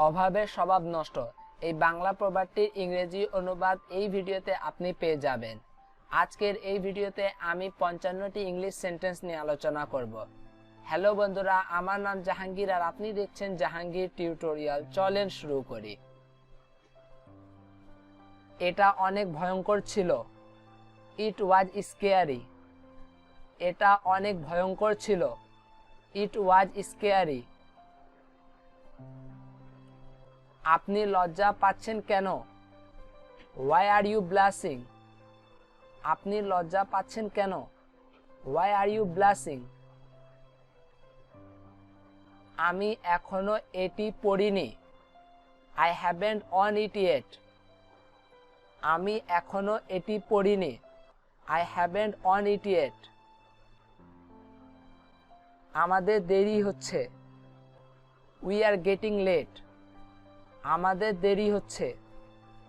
অভাবের স্বভাব নষ্ট এই বাংলা প্রবাদটির ইংরেজি অনুবাদ এই ভিডিওতে আপনি পেয়ে যাবেন। আজকের এই ভিডিওতে আমি 55টি ইংলিশ সেন্টেন্স নিয়ে আলোচনা করব। হ্যালো বন্ধুরা, আমার নাম জাহাঙ্গীর আর আপনি দেখছেন জাহাঙ্গীর টিউটোরিয়াল। চলেন শুরু করি। এটা অনেক ভয়ঙ্কর ছিল। ইট ওয়াজ স্কেয়ারি। এটা অনেক ভয়ঙ্কর ছিল। ইট ওয়াজ স্কেয়ারি। আপনি লজ্জা পাচ্ছেন কেন? Why are you blushing? আপনি লজ্জা পাচ্ছেন কেন? Why are you blushing? আমি এখনো এটি পড়িনি। I haven't on it yet. আমি এখনো এটি পড়িনি। I haven't on it yet. আমাদের দেরি হচ্ছে। We are getting late. আমাদের দেরি হচ্ছে।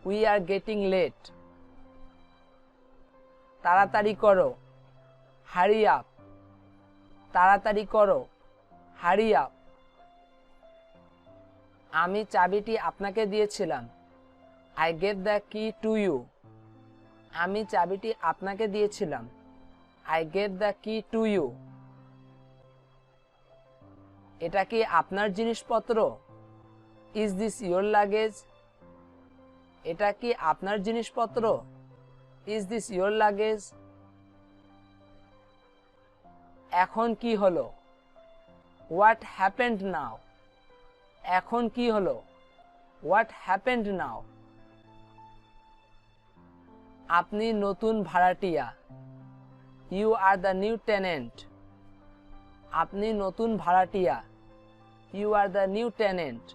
We are getting late. তাড়াতাড়ি করো। Hurry up. তাড়াতাড়ি করো। Hurry up. আমি চাবিটি আপনাকে দিয়েছিলাম। I gave the key to you. আমি চাবিটি আপনাকে দিয়েছিলাম। I gave the key to you. এটা কি আপনার জিনিসপত্র? Is this your luggage? এটা কি আপনার জিনিসপত্র? Is this your luggage? এখন কি হলো? What happened now? এখন কি হলো? What happened now? আপনি নতুন ভাড়াটিয়া। You are the new tenant. আপনি নতুন ভাড়াটিয়া। You are the new tenant.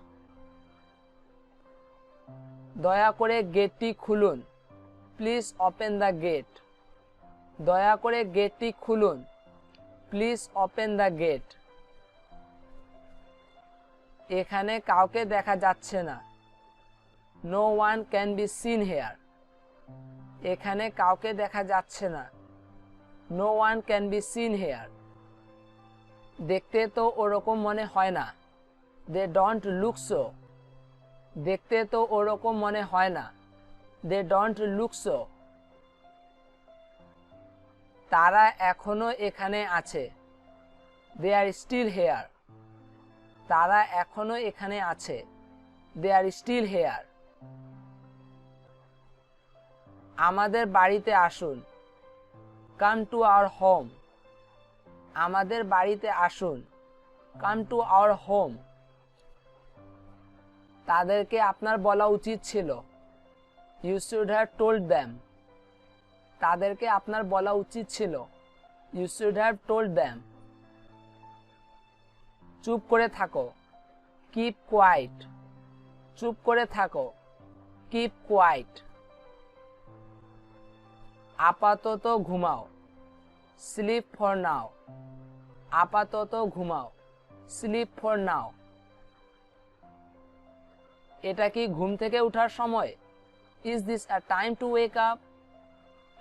দয়া করে গেটটি খুলুন। Please open the gate. দয়া করে গেটটি খুলুন। Please open the gate. এখানে কাউকে দেখা যাচ্ছে না। No one can be seen here. এখানে কাউকে দেখা যাচ্ছে না। No one can be seen here. দেখতে তো ওরকম মনে হয় না। They don't look so. দেখতে তো ওরকম মনে হয় না। They don't look so. তারা এখনো এখানে আছে। They are still here. তারা এখনো এখানে আছে। They are still here. আমাদের বাড়িতে আসুন। Come to our home. আমাদের বাড়িতে আসুন। Come to our home. তাদেরকে আপনার বলা উচিত ছিল। You should have told them. তাদেরকে আপনার বলা উচিত ছিল। You should have told them. চুপ করে থাকো। Keep quiet. চুপ করে থাকো। Keep quiet. আপাতত ঘুমাও। Sleep for now. আপাতত ঘুমাও। Sleep for now. এটা কি ঘুম থেকে ওঠার সময়? Is this a time to wake up?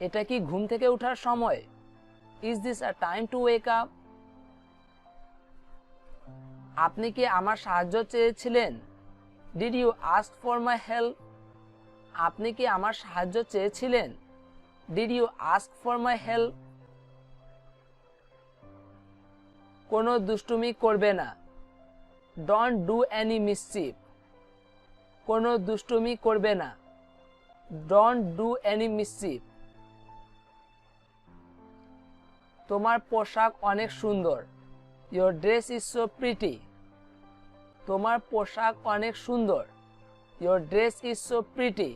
এটা কি ঘুম থেকে ওঠার সময়? Is this a time to wake up? আপনি কি আমার সাহায্য চেয়েছিলেন? Did you ask for my help? আপনি কি আমার সাহায্য চেয়েছিলেন? Did you ask for my help? কোনো দুষ্টুমি করবে না। Don't do any mischief. কোনো দুষ্টুমি করবে না। Don't do any mischief. তোমার পোশাক অনেক সুন্দর। Your dress is so pretty. তোমার পোশাক অনেক সুন্দর। Your dress is so pretty.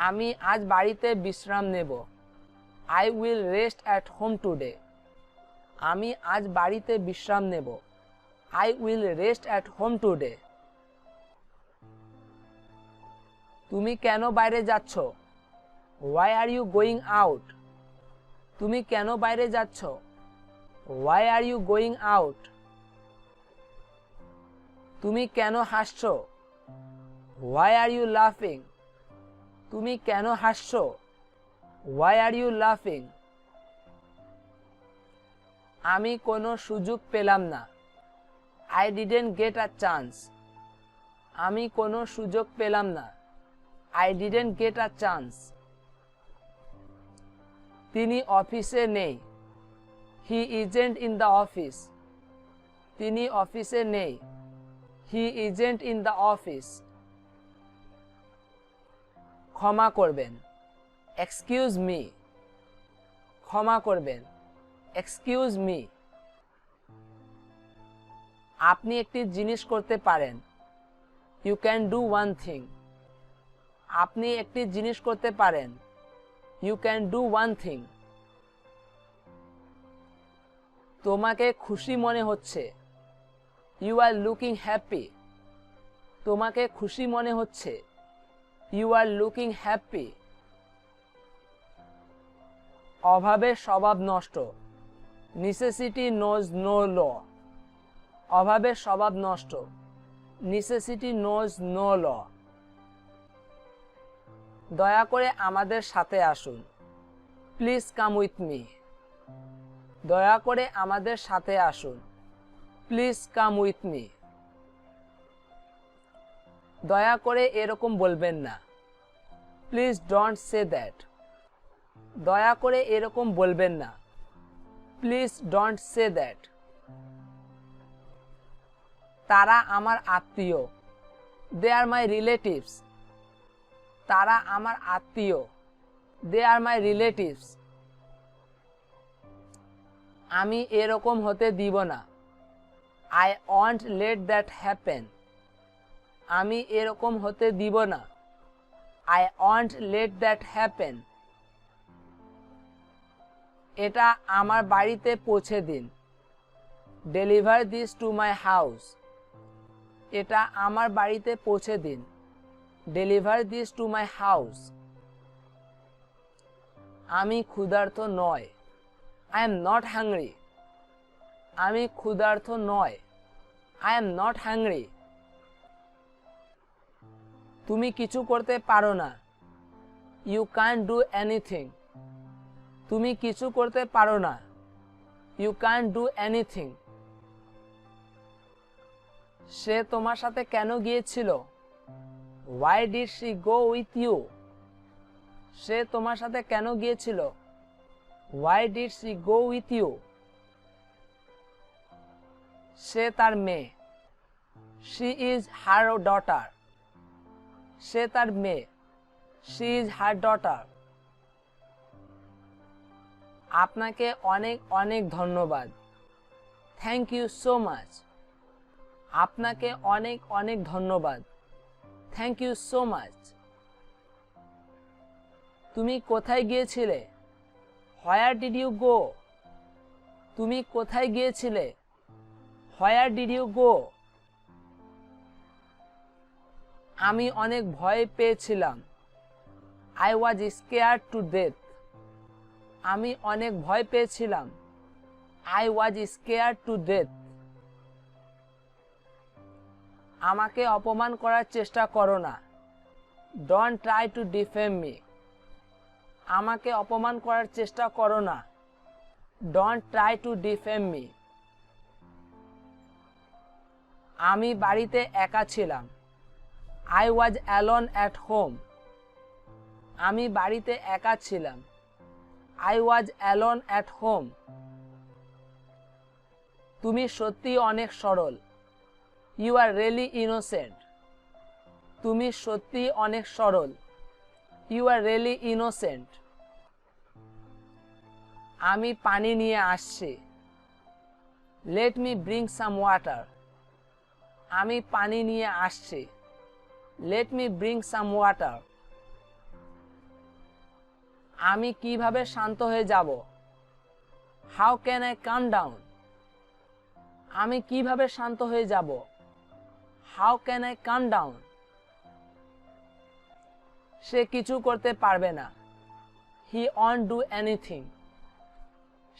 আমি আজ বাড়িতে বিশ্রাম নেব। I will rest at home today. আমি আজ বাড়িতে বিশ্রাম নেব। I will rest at home today. তুমি কেন বাইরে যাচ্ছ? Why are you going out? তুমি কেন বাইরে যাচ্ছ? Why are you going out? তুমি কেন হাসছো? Why are you laughing? তুমি কেন হাসছো? Why are you laughing? আমি কোনো সুযোগ পেলাম না। I didn't get a chance. আমি কোনো সুযোগ পেলাম না। I didn't get a chance. তিনি অফিসে নেই। He isn't in the office. তিনি অফিসে নেই। He isn't in the office. ক্ষমা করবেন। Excuse me. ক্ষমা করবেন। Excuse me. আপনি একটি জিনিস করতে পারেন। You can do one thing. আপনি একটি জিনিস করতে পারেন। You can do one thing. তোমাকে খুশি মনে হচ্ছে। You are looking happy. তোমাকে খুশি মনে হচ্ছে। You are looking happy. অভাবের স্বভাব নষ্ট। Necessity knows no law. অভাবের স্বভাব নষ্ট। Necessity knows no law. দয়া করে আমাদের সাথে আসুন। Please come with me. দয়া করে আমাদের সাথে আসুন। Please come with me. দয়া করে এরকম বলবেন না। Please don't say that. দয়া করে এরকম বলবেন না। Please don't say that. তারা আমার আত্মীয়। They are my relatives. তারা আমার আত্মীয়। They are my relatives. আমি এরকম হতে দিব না। I won't let that happen. আমি এরকম হতে দিব না। I won't let that happen. এটা আমার বাড়িতে পৌঁছে দিন। Deliver this to my house. এটা আমার বাড়িতে পৌঁছে দিন। Deliver this to my house. আমি ক্ষুধার্ত নয়। I am not hungry. আমি ক্ষুধার্ত নয়। I am not hungry. তুমি কিছু করতে পারো না। You can't do anything. তুমি কিছু করতে পারো না। You can't do anything. সে তোমার সাথে কেন গিয়েছিল? Why did she go with you? সে তোমার সাথে কেন গিয়েছিল? Why did she go with you? সে তার মেয়ে। She is her daughter. সে তার মেয়ে। She is her daughter. আপনাকে অনেক অনেক ধন্যবাদ। Thank you so much. আপনাকে অনেক অনেক ধন্যবাদ। Thank you so much. তুমি কোথায় গিয়েছিলে? Where did you go? তুমি কোথায় গিয়েছিলে? Where did you go? আমি অনেক ভয় পেয়েছিলাম। I was scared to death. আমি অনেক ভয় পেয়েছিলাম। I was scared to death. আমাকে অপমান করার চেষ্টা করো না। Don't try to defame me. আমাকে অপমান করার চেষ্টা করো না। Don't try to defame me. আমি বাড়িতে একা ছিলাম। I was alone at home. আমি বাড়িতে একা ছিলাম। I was alone at home. তুমি সত্যি অনেক সরল। You are really innocent. তুমি সত্যি অনেক সরল। You are really innocent. আমি পানি নিয়ে আসছি। Let me bring some water. আমি পানি নিয়ে আসছি। Let me bring some water. আমি কিভাবে শান্ত হয়ে যাব? How can I calm down? আমি কিভাবে শান্ত হয়ে যাব? How can I calm down? সে কিছু করতে পারবে না। He won't do anything.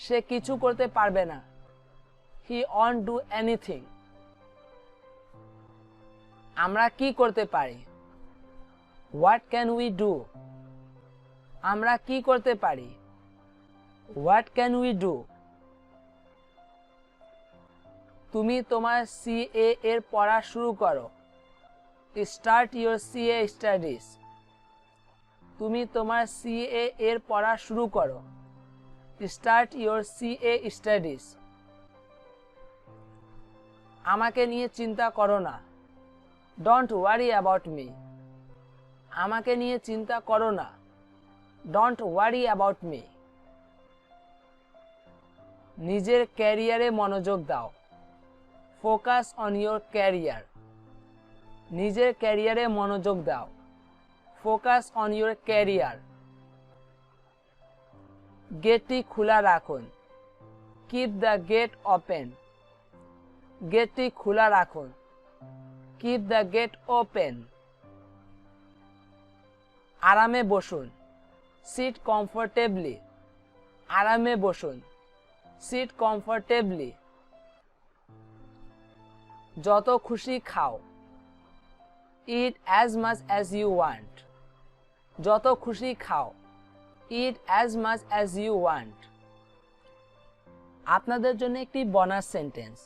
সে কিছু করতে পারবে না। He won't do anything. আমরা কি করতে পারি? What can we do? আমরা কি করতে পারি? What can we do? তুমি তোমার সিএ এর পড়া শুরু করো। Start your CA studies. তুমি তোমার সিএ এর পড়া শুরু করো। Start your CA studies. আমাকে নিয়ে চিন্তা করো না। Don't worry about me. আমাকে নিয়ে চিন্তা করো না। Don't worry about me. নিজের ক্যারিয়ারে মনোযোগ দাও। Focus on your career. নিজের ক্যারিয়ারে মনোযোগ দাও। Focus on your career. গেটটি খোলা রাখুন। Keep the gate open. গেটটি খোলা রাখুন। Keep the gate open. আরামে বসুন। Sit comfortably. আরামে বসুন। Sit comfortably. যত খুশি খাও। Eat as much as you want. যত খুশি খাও। Eat as much as you want. আপনাদের জন্য একটি বোনাস সেন্টেন্স।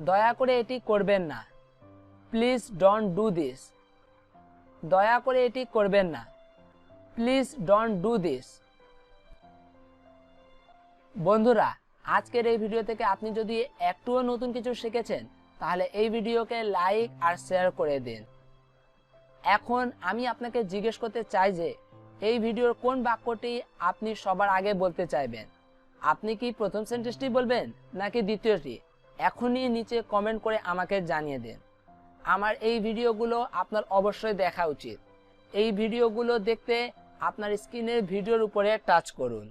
দয়া করে এটি করবেন না। Please don't do this. দয়া করে এটি করবেন না। Please don't do this. বন্ধুরা, আজকের এই ভিডিও থেকে আপনি যদি একটুও নতুন কিছু শিখেছেন তাহলে এই ভিডিওকে লাইক আর শেয়ার করে দিন। এখন আমি আপনাকে জিজ্ঞেস করতে চাই যে এই ভিডিওর কোন বাক্যটি আপনি সবার আগে বলতে চাইবেন। আপনি কি প্রথম সেন্টেন্সটি বলবেন নাকি দ্বিতীয়টি? এখনই নিচে কমেন্ট করে আমাকে জানিয়ে দিন। আমার এই ভিডিওগুলো আপনার অবশ্যই দেখা উচিত। এই ভিডিওগুলো দেখতে আপনার স্ক্রিনের ভিডিওর উপরে টাচ করুন।